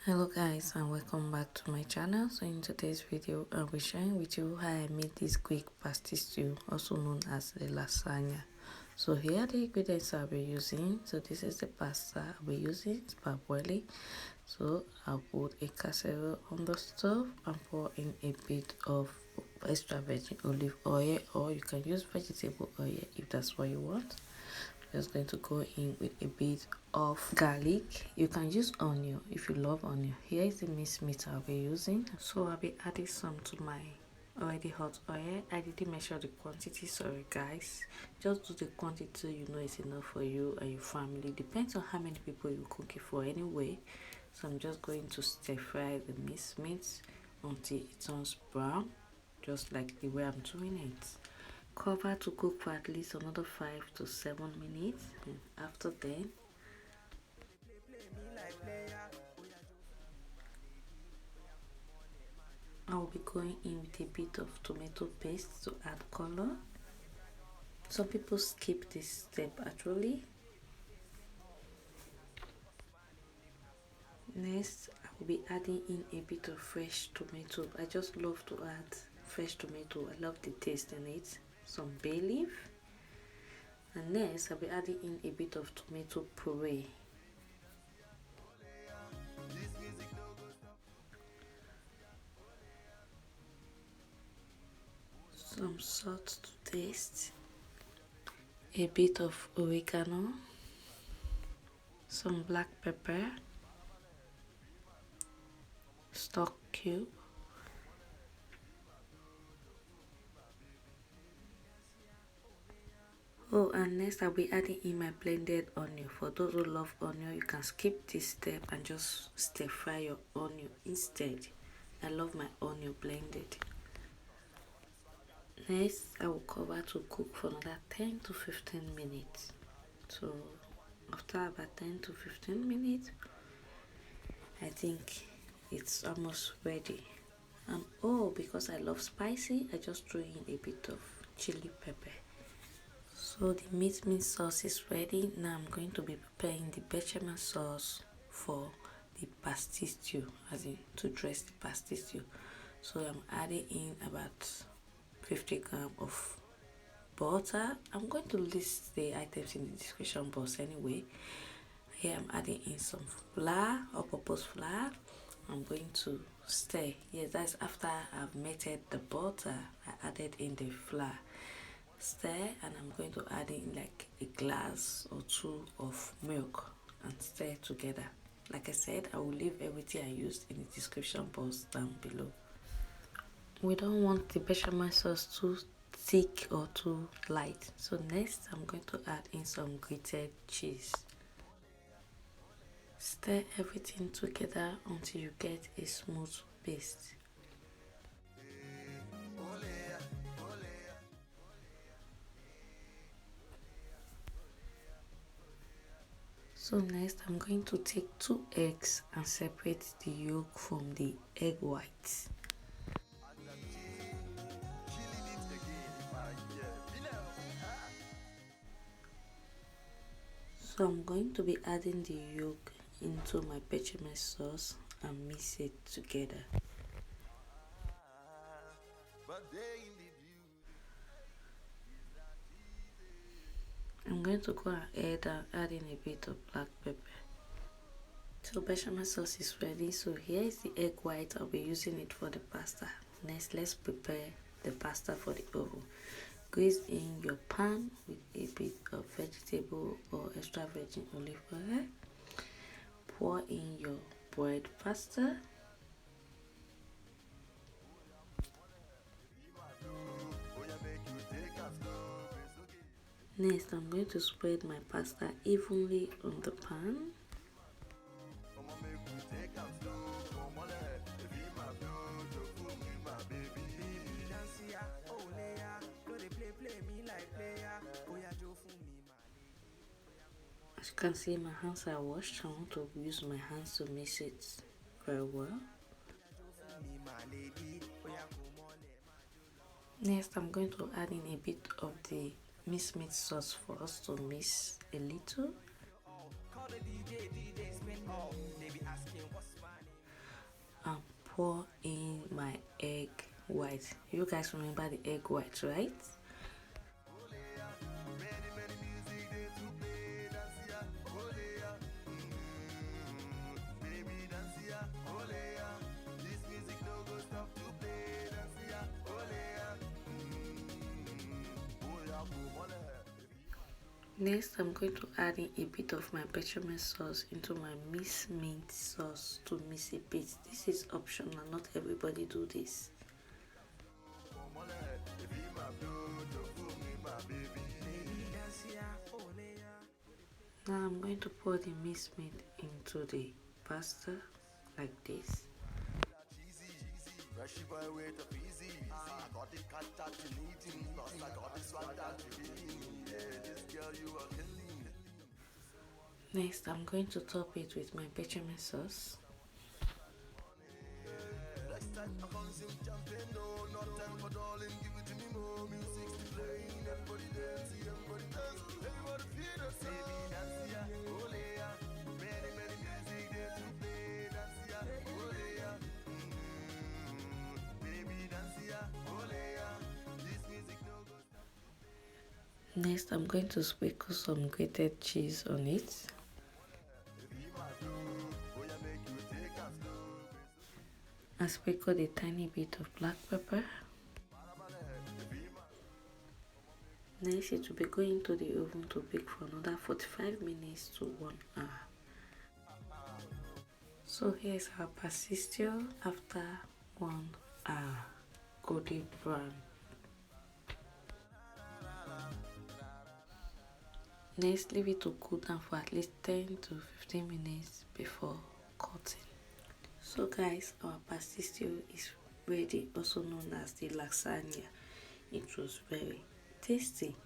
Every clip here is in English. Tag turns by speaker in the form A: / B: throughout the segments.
A: Hello guys, and welcome back to my channel. So in today's video I'll be sharing with you how I made this quick pastichio, also known as the lasagna. So here are the ingredients I'll be using. So this is the pasta I'll be using. It's parboiling. So I'll put a casserole on the stove and pour in a bit of extra virgin olive oil, or you can use vegetable oil if that's what you want. Just going to go in with a bit of garlic. You can use onion if you love onion. Here is the minced meat I'll be using. So I'll be adding some to my already hot oil. I didn't measure the quantity, sorry guys. Just do the quantity you know is enough for you and your family. Depends on how many people you cook it for anyway. So I'm just going to stir fry the minced meat until it turns brown, just like the way I'm doing it. Cover to cook for at least another 5 to 7 minutes. After then, I'll be going in with a bit of tomato paste to add color. Some people skip this step actually. Next, I will be adding in a bit of fresh tomato. I just love to add fresh tomato. I love the taste in it. Some bay leaf. And next, I'll be adding in a bit of tomato puree. Some salt to taste. A bit of oregano. Some black pepper. Stock cube. Oh, and next I'll be adding in my blended onion. For those who love onion, you can skip this step and just stir fry your onion instead. I love my onion blended. Next, I will cover to cook for another 10 to 15 minutes. So after about 10 to 15 minutes, I think it's almost ready. And oh, because I love spicy, I just threw in a bit of chili pepper. So the meat sauce is ready. Now I'm going to be preparing the bechamel sauce for the pastichio, as in to dress the pastichio. So I'm adding in about 50 grams of butter. I'm going to list the items in the description box anyway. Here I'm adding in some flour, all-purpose flour. I'm going to stir. Yes, that's after I've melted the butter. I added in the flour. Stir, and I'm going to add in like a glass or two of milk and stir together. Like I said, I will leave everything I used in the description box down below. We don't want the bechamel sauce too thick or too light. So next I'm going to add in some grated cheese. Stir everything together until you get a smooth paste. So next I'm going to take 2 eggs and separate the yolk from the egg whites. So I'm going to be adding the yolk into my bechamel sauce and mix it together. I'm going to go ahead and add in a bit of black pepper. So bechamel sauce is ready. So here is the egg white. I'll be using it for the pasta. Next, let's prepare the pasta for the oven. Grease in your pan with a bit of vegetable or extra virgin olive oil. Pour in your boiled pasta. Next, I'm going to spread my pasta evenly on the pan. As you can see, my hands are washed. I want to use my hands to mix it very well. Next, I'm going to add in a bit of the minced meat sauce for us to mix a little. pour in my egg white. You guys remember the egg white, right? Next, I'm going to add in a bit of my bechamel sauce into my minced mint sauce to mix a bit. This is optional, not everybody do this. Now I'm going to pour the minced meat into the pasta like this. Next, I'm going to top it with my bechamel sauce. Next, I'm going to sprinkle some grated cheese on it. I sprinkled a tiny bit of black pepper. Next, it will be going to the oven to bake for another 45 minutes to 1 hour. So here's our pastichio after 1 hour, golden brown. Next, leave it to cool down for at least 10 to 15 minutes before cutting. So guys, our pastichio is ready, also known as the lasagna. It was very tasty.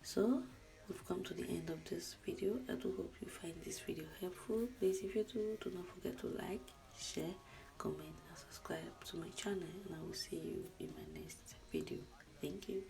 A: So we've come to the end of this video. I do hope you find this video helpful. Please, if you do not forget to like, share, comment and subscribe to my channel, and I will see you in my next video. Thank you.